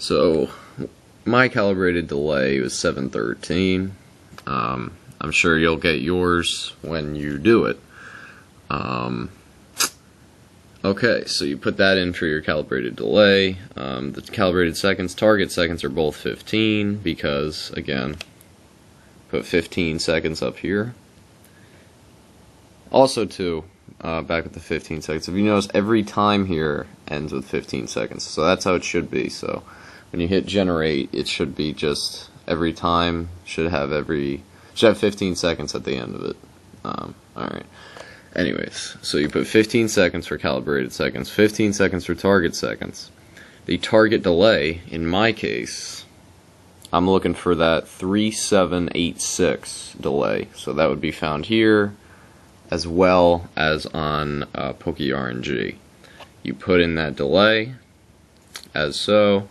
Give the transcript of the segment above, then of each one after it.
So my calibrated delay was 713. I'm sure you'll get yours when you do it. Okay, so you put that in for your calibrated delay. The calibrated seconds, target seconds are both 15 because, again, put 15 seconds up here. Also, too, back with the 15 seconds, if you notice, every time here ends with 15 seconds, so that's how it should be. So when you hit generate, it should be just every time should have 15 seconds at the end of it. Alright. Anyways, so you put 15 seconds for calibrated seconds, 15 seconds for target seconds. The target delay, in my case, I'm looking for that 3786 delay. So that would be found here, as well as on Poke RNG. You put in that delay, as so.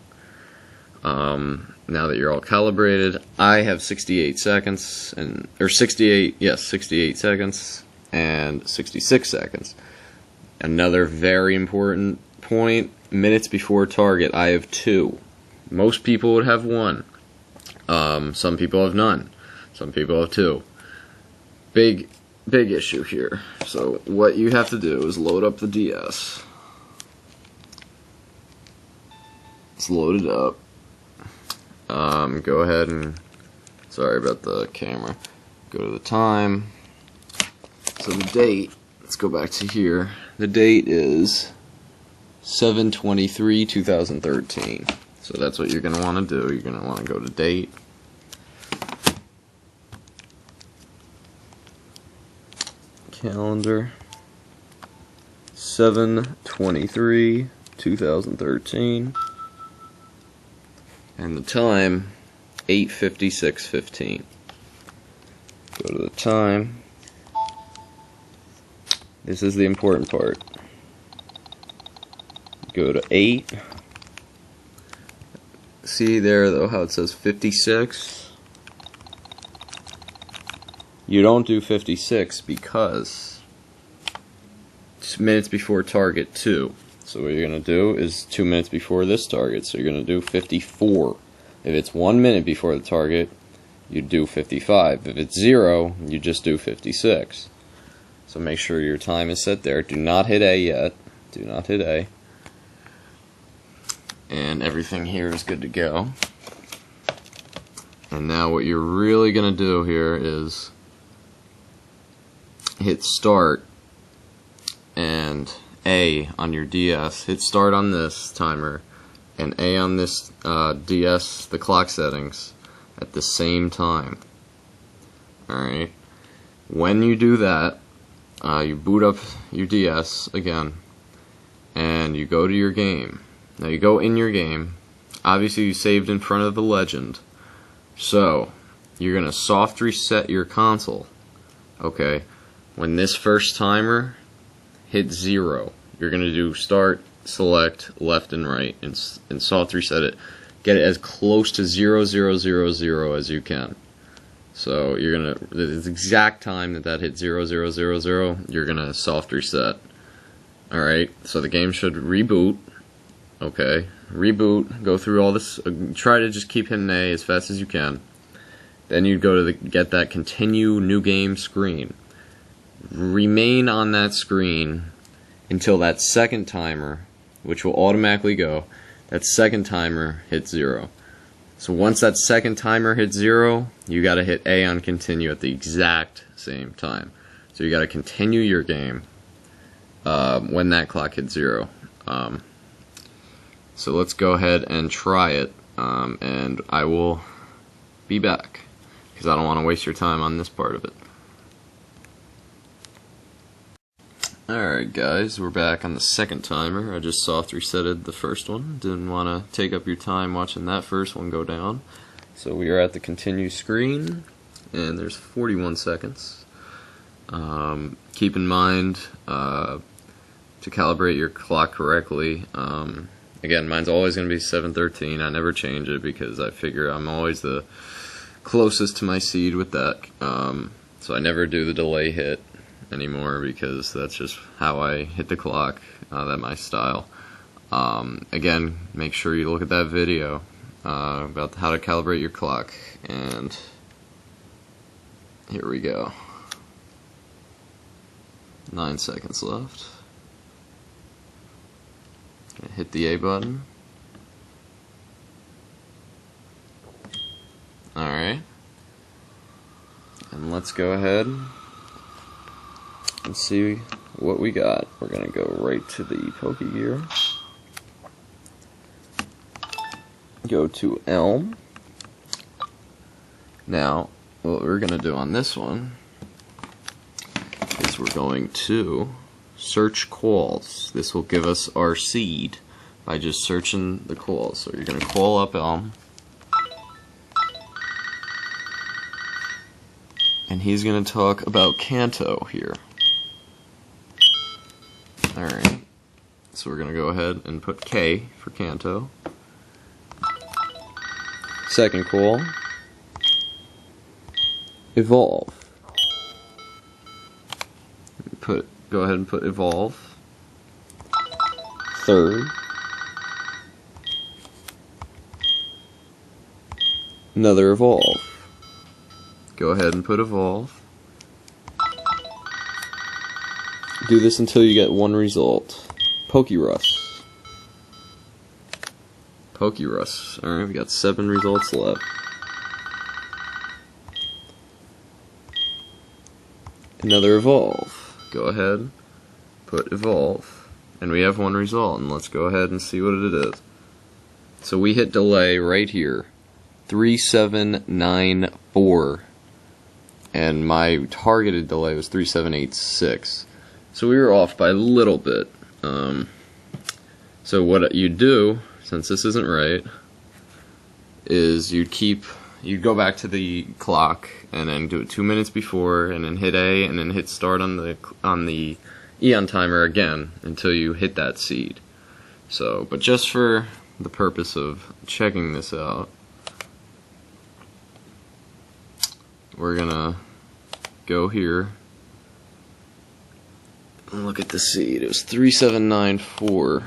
Now that you're all calibrated, I have 68 seconds, or 68 seconds. And 66 seconds. Another very important point, minutes before target, I have 2. Most people would have 1. Some people have none. Some people have 2. Big issue here. So what you have to do is load up the DS. Let's load it up. Go ahead and, sorry about the camera, go to the time. So the date, let's go back to here, the date is 7/23/2013. So that's what you're going to want to do. You're going to want to go to date. Calendar. 7/23/2013. And the time, 8:56:15. Go to the time. This is the important part. Go to 8. See there though how it says 56? You don't do 56 because it's minutes before target 2. So what you're going to do is 2 minutes before this target. So you're going to do 54. If it's 1 minute before the target, you do 55. If it's 0, you just do 56. So make sure your time is set there. Do not hit A yet. Do not hit A. And everything here is good to go. And now what you're really going to do here is hit start and A on your DS. Hit start on this timer and A on this DS, the clock settings, at the same time. Alright. When you do that, you boot up your DS again, and you go to your game. Now you go in your game. Obviously you saved in front of the legend, so you're going to soft reset your console. Okay, when this first timer hits 0, you're going to do start, select, left and right, and soft reset it. Get it as close to 0000 as you can. So you're gonna, the exact time that hits 0000, you're gonna soft reset. Alright, so the game should reboot. Okay, reboot, go through all this, try to just keep hitting A as fast as you can. Then you go to get that continue new game screen. Remain on that screen until that second timer, which will automatically go, that second timer hits 0. So once that second timer hits 0, you gotta hit A on continue at the exact same time. So you gotta continue your game when that clock hits 0. So let's go ahead and try it, and I will be back because I don't want to waste your time on this part of it. Alright guys, we're back on the second timer. I just soft resetted the first one. Didn't want to take up your time watching that first one go down. So we are at the continue screen, and there's 41 seconds. Keep in mind to calibrate your clock correctly. Again, mine's always going to be 7:13. I never change it because I figure I'm always the closest to my seed with that. So I never do the delay hit anymore because that's just how I hit the clock. That's my style. Again, make sure you look at that video about how to calibrate your clock. And here we go. 9 seconds left. Hit the A button. Alright. And let's go ahead and see what we got. We're going to go right to the Pokegear. Go to Elm. Now, what we're going to do on this one is we're going to search calls. This will give us our seed by just searching the calls. So you're going to call up Elm. And he's going to talk about Kanto here. Alright. So we're going to go ahead and put K for Kanto. Second call. Evolve. Go ahead and put Evolve. Third. Another Evolve. Go ahead and put Evolve. Do this until you get one result. Pokerus. Pokerus. Alright, we got 7 results left. Another Evolve. Go ahead, put Evolve. And we have one result, and let's go ahead and see what it is. So we hit delay right here. 3794. And my targeted delay was 3786. So we were off by a little bit. So what you do, since this isn't right, is you'd go back to the clock and then do it 2 minutes before, and then hit A, and then hit start on the Eon timer again until you hit that seed. So, but just for the purpose of checking this out, we're gonna go here and look at the seed. It was 3794.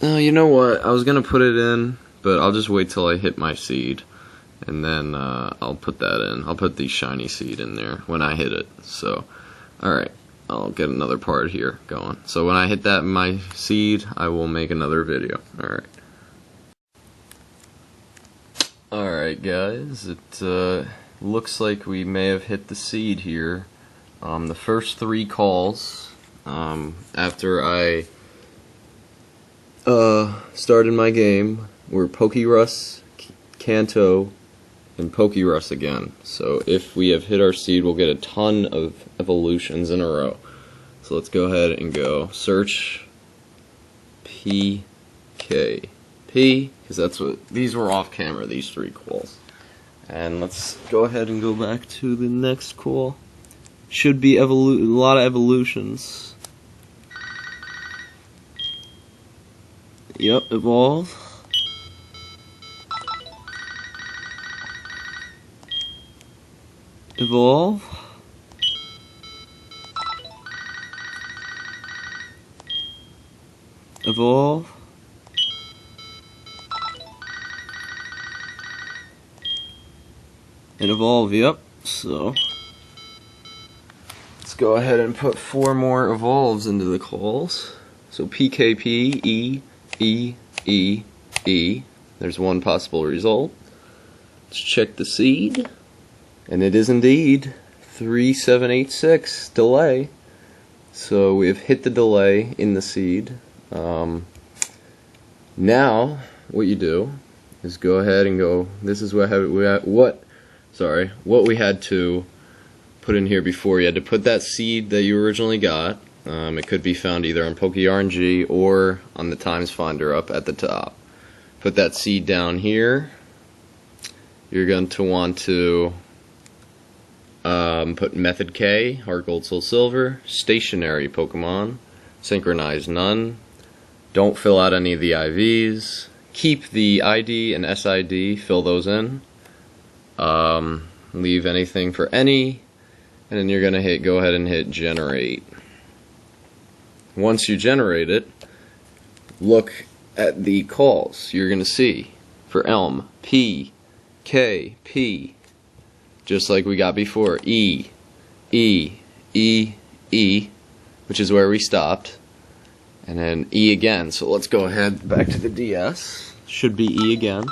Oh, you know what? I was gonna put it in, but I'll just wait till I hit my seed, and then I'll put that in. I'll put the shiny seed in there when I hit it. So, alright, I'll get another part here going. So when I hit that my seed, I will make another video. Alright. Alright guys, it looks like we may have hit the seed here. The first 3 calls, after I started my game, were Pokerus, Kanto, and Pokerus again. So if we have hit our seed, we'll get a ton of evolutions in a row. So let's go ahead and go search PK. P, because that's what, these were off camera, these 3 calls. And let's go ahead and go back to the next call. Should be a lot of evolutions. Yep, Evolve. Evolve. Evolve. And Evolve, yep. So let's go ahead and put 4 more Evolves into the calls. So PKP, E, E, E, E. There's one possible result. Let's check the seed. And it is indeed 3786 delay. So we have hit the delay in the seed. Now what you do is go ahead and go, this is what we had to put in here before. You had to put that seed that you originally got. It could be found either on Poke RNG or on the Times Finder up at the top. Put that seed down here. You're going to want to put Method K, HeartGold, Soulsilver, Stationary Pokemon, Synchronize none. Don't fill out any of the IVs. Keep the ID and SID, fill those in. Leave anything for any, and then you're gonna go ahead and hit generate. once you generate it, look at the calls. You're going to see for Elm, P, K, P, just like we got before, E, E, E, E, which is where we stopped, and then E again. So let's go ahead back to the DS. Should be E again.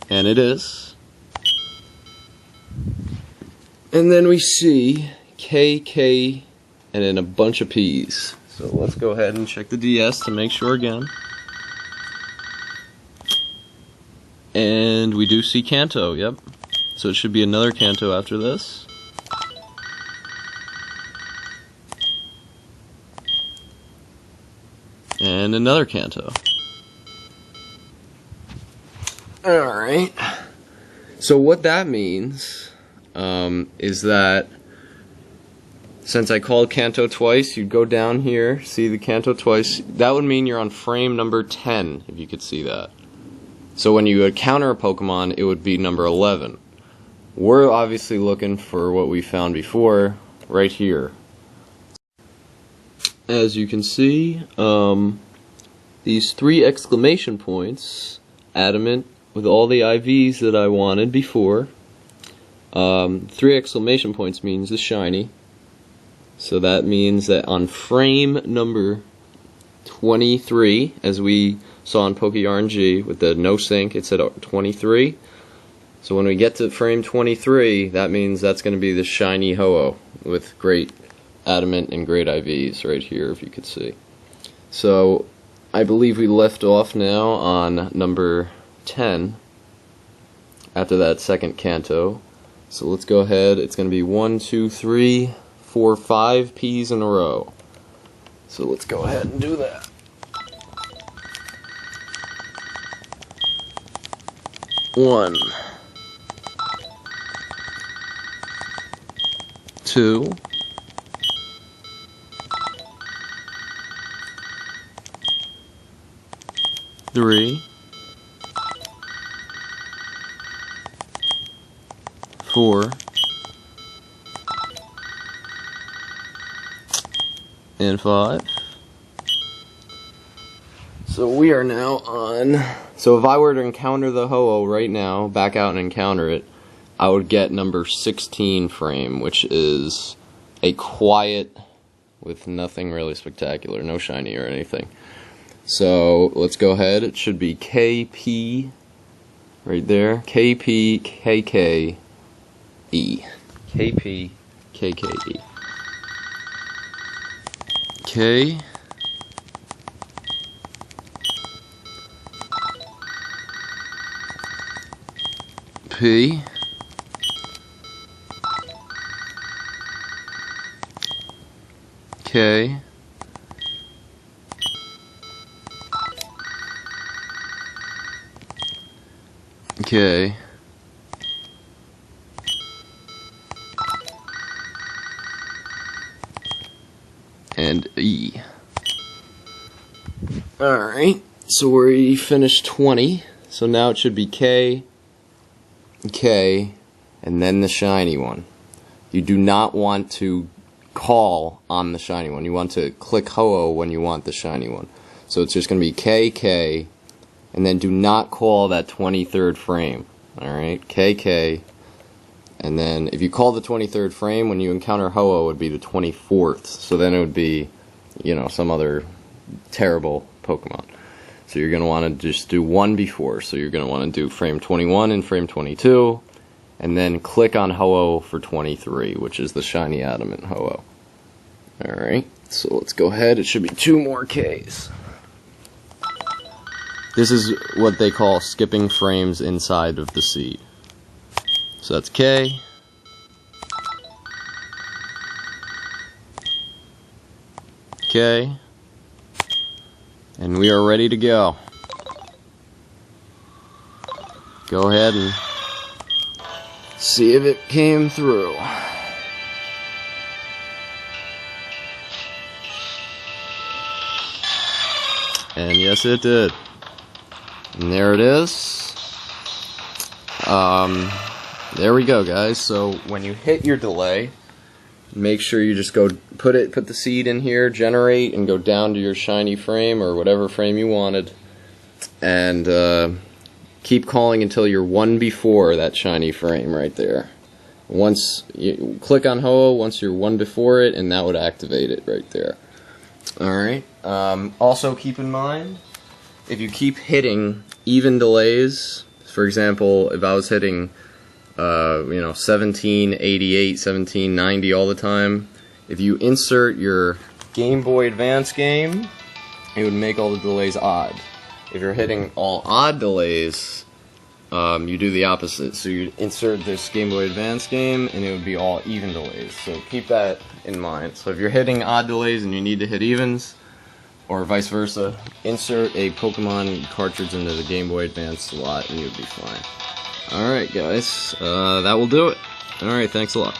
And it is. And then we see K, K, and then a bunch of P's. So let's go ahead and check the DS to make sure again. And we do see Kanto, yep. So it should be another Kanto after this. And another Kanto. Alright. So what that means is that since I called Kanto twice, you'd go down here, see the Kanto twice. That would mean you're on frame number 10, if you could see that. So when you encounter a Pokemon, it would be number 11. We're obviously looking for what we found before, right here. As you can see, these 3 exclamation points, adamant, with all the IVs that I wanted before. 3 exclamation points means the shiny. So that means that on frame number 23, as we saw on Poke RNG with the no sync, it said 23. So when we get to frame 23, that means that's going to be the shiny Ho-Oh with great adamant and great IVs right here, if you could see. So I believe we left off now on number 10 after that second Kanto. So let's go ahead. It's going to be 1, 2, 3, 4, 5 P's in a row. So let's go ahead and do that. One, 2, 3, 4, and 5. So we are now on. So if I were to encounter the Ho-Oh right now, back out and encounter it, I would get number 16 frame, which is a quiet with nothing really spectacular, no shiny or anything. So let's go ahead. It should be KP right there. KP KK E. KP KK E. K P K K and E. Alright, so we finished 20, so now it should be K, K, and then the shiny one. You do not want to call on the shiny one. You want to click Ho-Oh when you want the shiny one. So it's just going to be K, K, and then do not call that 23rd frame. Alright, K, K, and then if you call the 23rd frame, when you encounter Ho-Oh, it would be the 24th. So then it would be, you know, some other terrible Pokemon. So you're going to want to just do one before. So you're going to want to do frame 21 and frame 22, and then click on Ho-Oh for 23, which is the shiny adamant Ho-Oh. Alright, so let's go ahead. It should be 2 more Ks. This is what they call skipping frames inside of the seed. So that's K, K, and we are ready to go. Go ahead and see if it came through. And yes, it did. And there it is. There we go, guys. So when you hit your delay, make sure you just go put the seed in here, generate, and go down to your shiny frame or whatever frame you wanted, and keep calling until you're one before that shiny frame right there. Once you click on Ho-Oh, once you're one before it, and that would activate it right there. Alright, also keep in mind, if you keep hitting even delays, for example, if I was hitting 1788, 1790 all the time, if you insert your Game Boy Advance game, it would make all the delays odd. If you're hitting all odd delays, you do the opposite. So you insert this Game Boy Advance game, and it would be all even delays. So keep that in mind. So if you're hitting odd delays and you need to hit evens, or vice versa, insert a Pokemon cartridge into the Game Boy Advance slot, and you'll be fine. Alright guys, that will do it. Alright, thanks a lot.